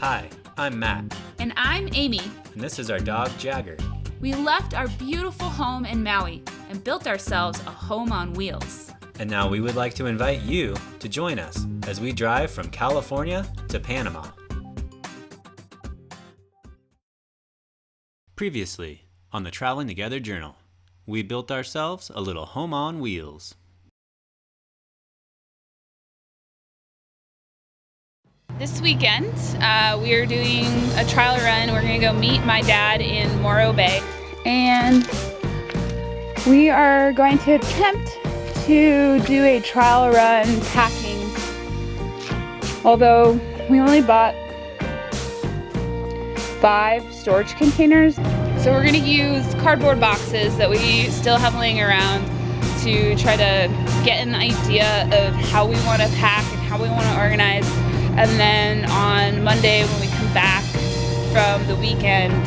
Hi, I'm Matt. And I'm Amy. And this is our dog, Jagger. We left our beautiful home in Maui and built ourselves a home on wheels. And now we would like to invite you to join us as we drive from California to Panama. Previously, on the Traveling Together Journal, we built ourselves a little home on wheels. This weekend, we are doing a trial run. We're going to go meet my dad in Morro Bay. And we are going to attempt to do a trial run packing. Although we only bought 5 storage containers. So we're going to use cardboard boxes that we still have laying around to try to get an idea of how we want to pack and how we want to organize. And then on Monday when we come back from the weekend,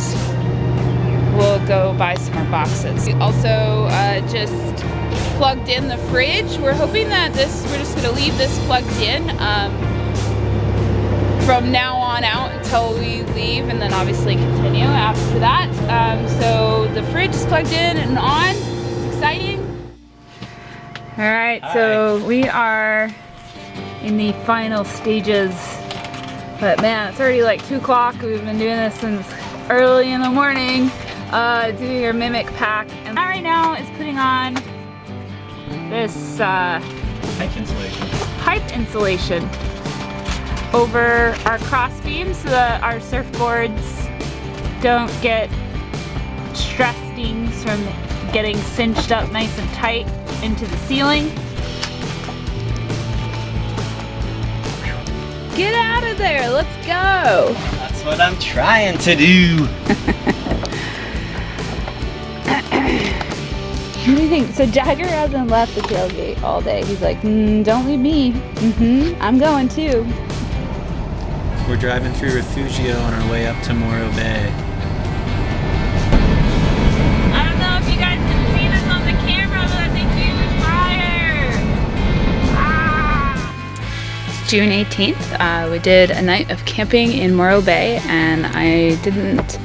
we'll go buy some more boxes. We also just plugged in the fridge. We're hoping that we're just gonna leave this plugged in from now on out until we leave, and then obviously continue after that. So the fridge is plugged in and on. It's exciting. All right, so we are in the final stages, but man, it's already like 2 o'clock. We've been doing this since early in the morning, doing our mimic pack, and Matt right now is putting on this pipe insulation over our cross beams so that our surfboards don't get stress stings from getting cinched up nice and tight into the ceiling. Get out of there, let's go! That's what I'm trying to do. What do you think? So Jagger hasn't left the tailgate all day. He's like, don't leave me. I'm going too. We're driving through Refugio on our way up to Morro Bay. I don't know if you guys can see this on the camera, but that's a huge fire! It's June 18th. We did a night of camping in Morro Bay, and I didn't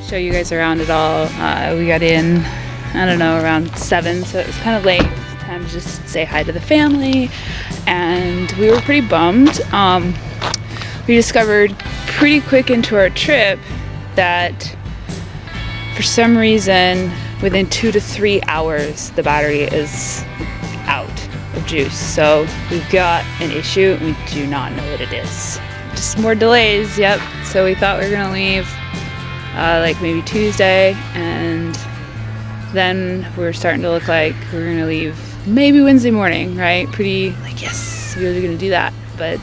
show you guys around at all. We got in, I don't know, around 7, so it was kind of late. It was time to just say hi to the family, and we were pretty bummed. We discovered pretty quick into our trip that for some reason within 2 to 3 hours the battery is out of juice. So we've got an issue and we do not know what it is. Just more delays, yep. So we thought we were gonna leave like maybe Tuesday, and then we're starting to look like we're gonna leave maybe Wednesday morning, right? Pretty like, yes, we're gonna do that. But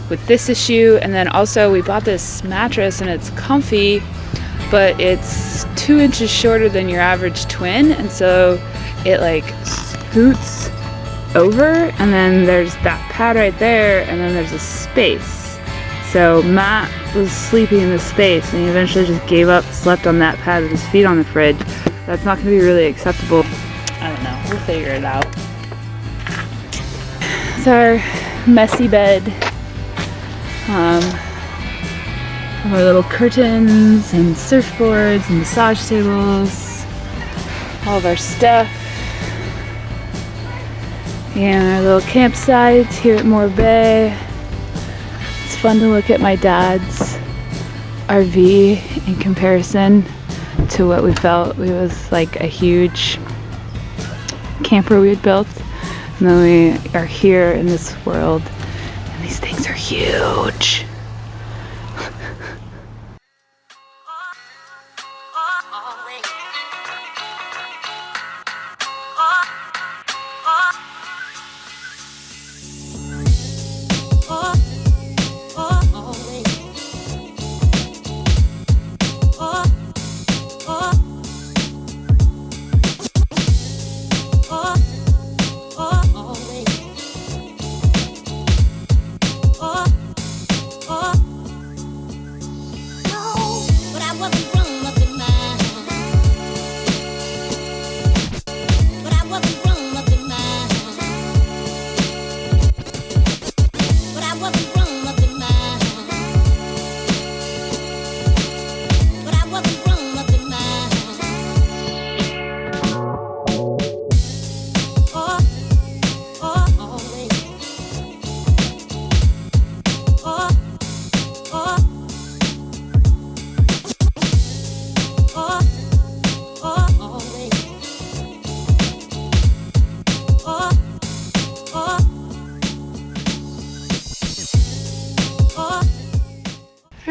with this issue, and then also we bought this mattress and it's comfy, but it's 2 inches shorter than your average twin, and so it like scoots over, and then there's that pad right there, and then there's a space. So Matt was sleeping in the space and he eventually just gave up, slept on that pad with his feet on the fridge. That's not gonna be really acceptable. I don't know, we'll figure it out. It's our messy bed. Our little curtains and surfboards and massage tables, all of our stuff, and our little campsite here at Morro Bay. It's fun to look at my dad's RV in comparison to what we felt it was like a huge camper we had built, and then we are here in this world. These things are huge.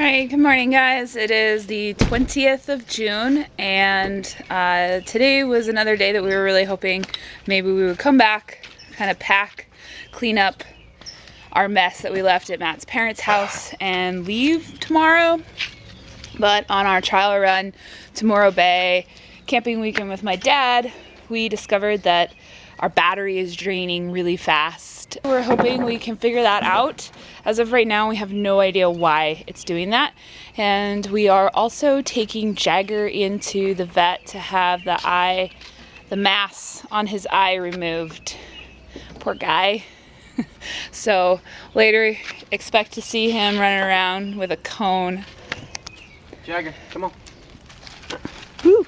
Alright, good morning guys. It is the 20th of June and today was another day that we were really hoping maybe we would come back, kind of pack, clean up our mess that we left at Matt's parents' house and leave tomorrow. But on our trial run to Morro Bay, camping weekend with my dad, we discovered that our battery is draining really fast. We're hoping we can figure that out. As of right now, we have no idea why it's doing that. And we are also taking Jagger into the vet to have the mass on his eye removed. Poor guy. So later, expect to see him running around with a cone. Jagger, come on. Woo.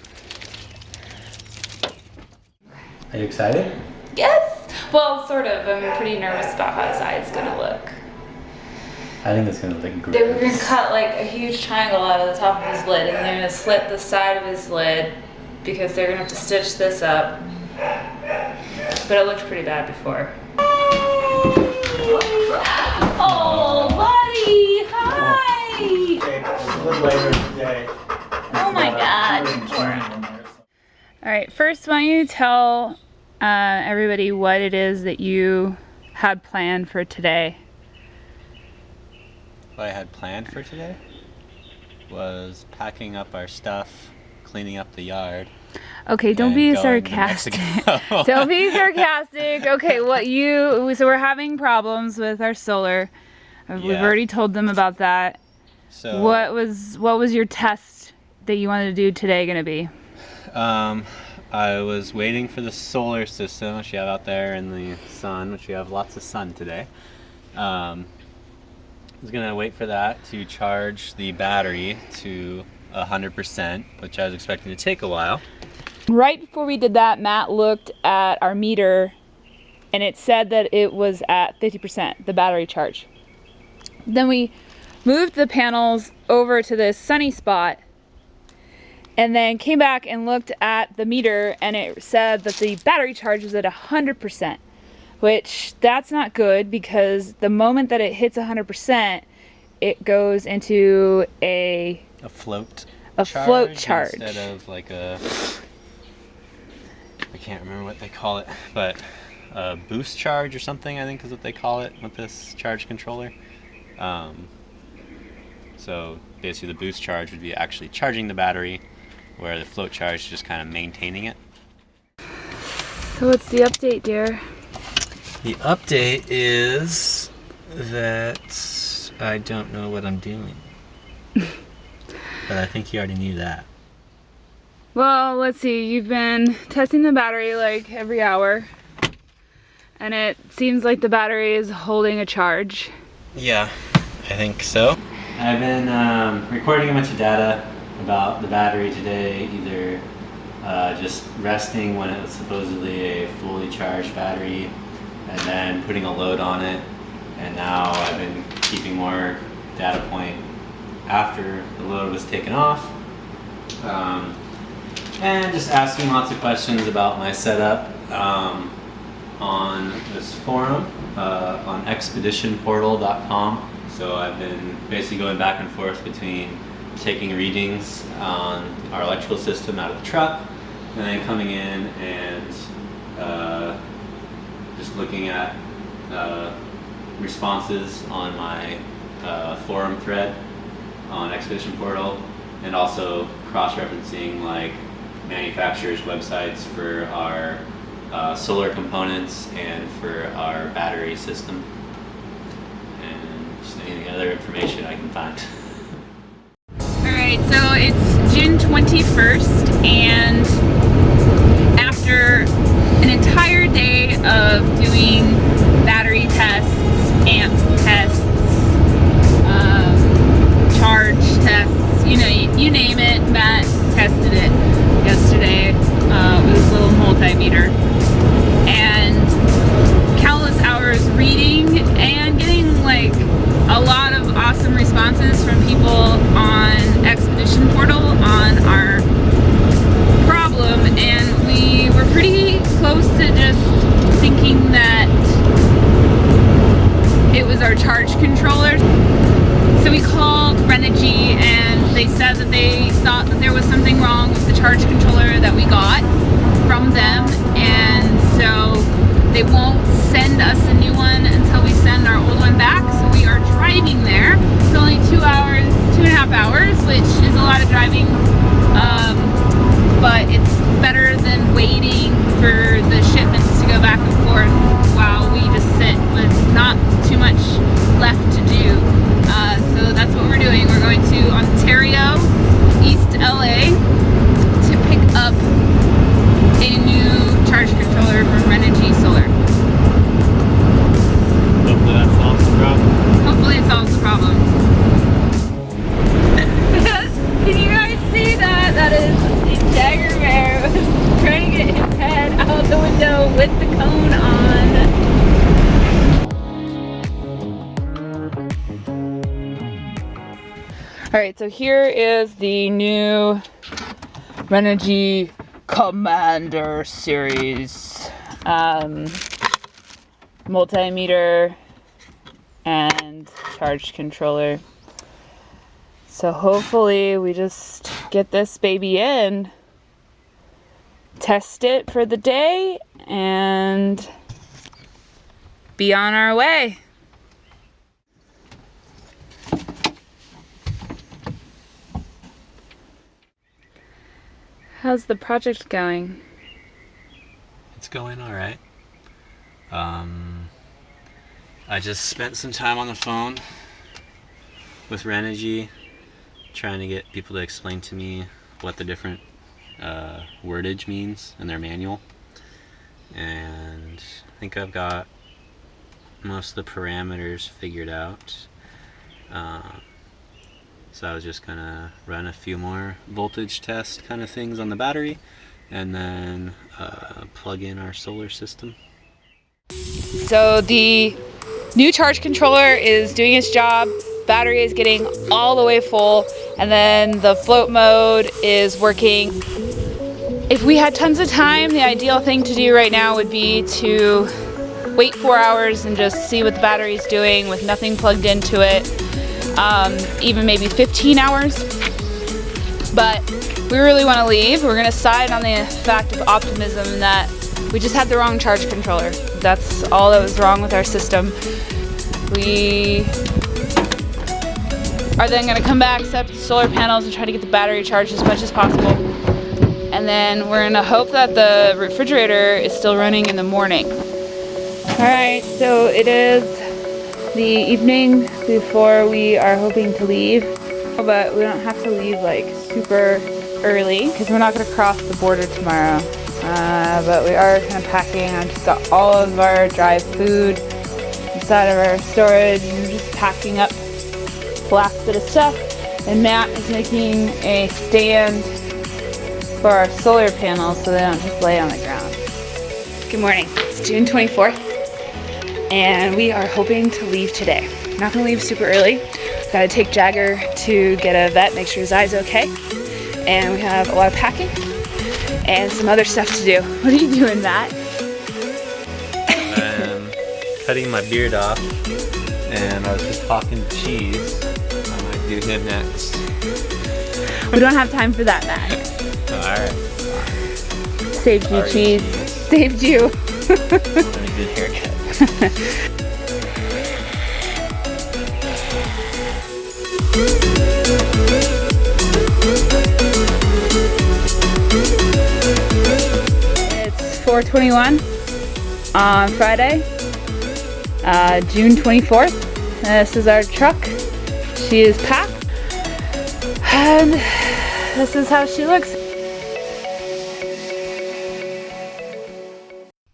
Are you excited? Yes! Well, sort of. I'm pretty nervous about how his eye is gonna look. I think it's gonna look great. They were gonna cut like a huge triangle out of the top of his lid and they're gonna slit the side of his lid because they're gonna have to stitch this up. But it looked pretty bad before. Oh, buddy! Hi! It's a little later today. Oh my god. Alright, first, why don't you tell everybody what it is that you had planned for today? What I had planned for today was packing up our stuff, cleaning up the yard. Okay, don't and be going to sarcastic. Mexico. Don't be sarcastic. Okay, so we're having problems with our solar. We've Yeah. already told them about that. So What was your test that you wanted to do today gonna be? I was waiting for the solar system, which you have out there in the sun, which we have lots of sun today. I was gonna wait for that to charge the battery to 100%, which I was expecting to take a while. Right before we did that, Matt looked at our meter and it said that it was at 50%, the battery charge. Then we moved the panels over to this sunny spot and then came back and looked at the meter and it said that the battery charge was at 100%, which that's not good because the moment that it hits 100%, it goes into a float charge instead of like a, I can't remember what they call it, but a boost charge or something, I think is what they call it with this charge controller. So basically the boost charge would be actually charging the battery, where the float charge is just kind of maintaining it. So what's the update, dear? The update is that I don't know what I'm doing. But I think you already knew that. Well, let's see. You've been testing the battery like every hour. And it seems like the battery is holding a charge. Yeah, I think so. I've been recording a bunch of data about the battery today, either just resting when it was supposedly a fully charged battery and then putting a load on it, and now I've been keeping more data point after the load was taken off, and just asking lots of questions about my setup on this forum on expeditionportal.com. So I've been basically going back and forth between taking readings on our electrical system out of the truck and then coming in and just looking at responses on my forum thread on Expedition Portal, and also cross-referencing like manufacturers' websites for our solar components and for our battery system, and just any other information I can find. Alright, so it's June 21st, and after an entire day of doing battery tests, amp tests, charge tests, you name it, Matt tested it yesterday with his little multimeter, and countless hours reading and getting like a lot of awesome responses from people on Expedition Portal on our problem, and we were pretty close to just thinking that was something wrong with the charge controller that we got from them, and so they won't send us a new one until we send our old one back. So we are driving there. It's only 2 hours, 2.5 hours, which is a lot of driving, but it's better than waiting for the shipments to go back and forth while we just sit with not too much left to do. So that's what we're doing. We're going to Ontario, East LA, to pick up a new charge controller from Renogy Solar. Hopefully that solves the problem. Hopefully it solves the problem. Can you guys see that? That is a Jagger bear trying to get his head out the window with the cone on. Alright, so here is the new Renogy Commander series multimeter and charge controller. So hopefully we just get this baby in, test it for the day, and be on our way. How's the project going? It's going all right. I just spent some time on the phone with Renogy, trying to get people to explain to me what the different wordage means in their manual, and I think I've got most of the parameters figured out. So I was just gonna run a few more voltage test kind of things on the battery, and then plug in our solar system. So the new charge controller is doing its job, battery is getting all the way full, and then the float mode is working. If we had tons of time, the ideal thing to do right now would be to wait 4 hours and just see what the battery's doing with nothing plugged into it. Even maybe 15 hours. But we really want to leave. We're going to side on the fact of optimism that we just had the wrong charge controller. That's all that was wrong with our system. We are then going to come back, set up the solar panels, and try to get the battery charged as much as possible. And then we're going to hope that the refrigerator is still running in the morning. Alright, so it is the evening before we are hoping to leave, but we don't have to leave like super early because we're not going to cross the border tomorrow. But we are kind of packing. I just got all of our dry food inside of our storage and we're just packing up the last bit of stuff. And Matt is making a stand for our solar panels so they don't just lay on the ground. Good morning. It's June 24th. And we are hoping to leave today. We're not gonna leave super early. Gotta take Jagger to get a vet, make sure his eye's okay. And we have a lot of packing and some other stuff to do. What are you doing, Matt? I'm cutting my beard off, and I was just talking cheese. I might do him next. We don't have time for that, Matt. Alright. Saved you, cheese. Saved you. And a good haircut. It's 4:21 on Friday, June 24th. This is our truck. She is packed, and this is how she looks.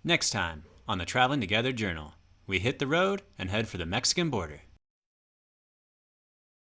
Next time on the Traveling Together Journal, we hit the road and head for the Mexican border.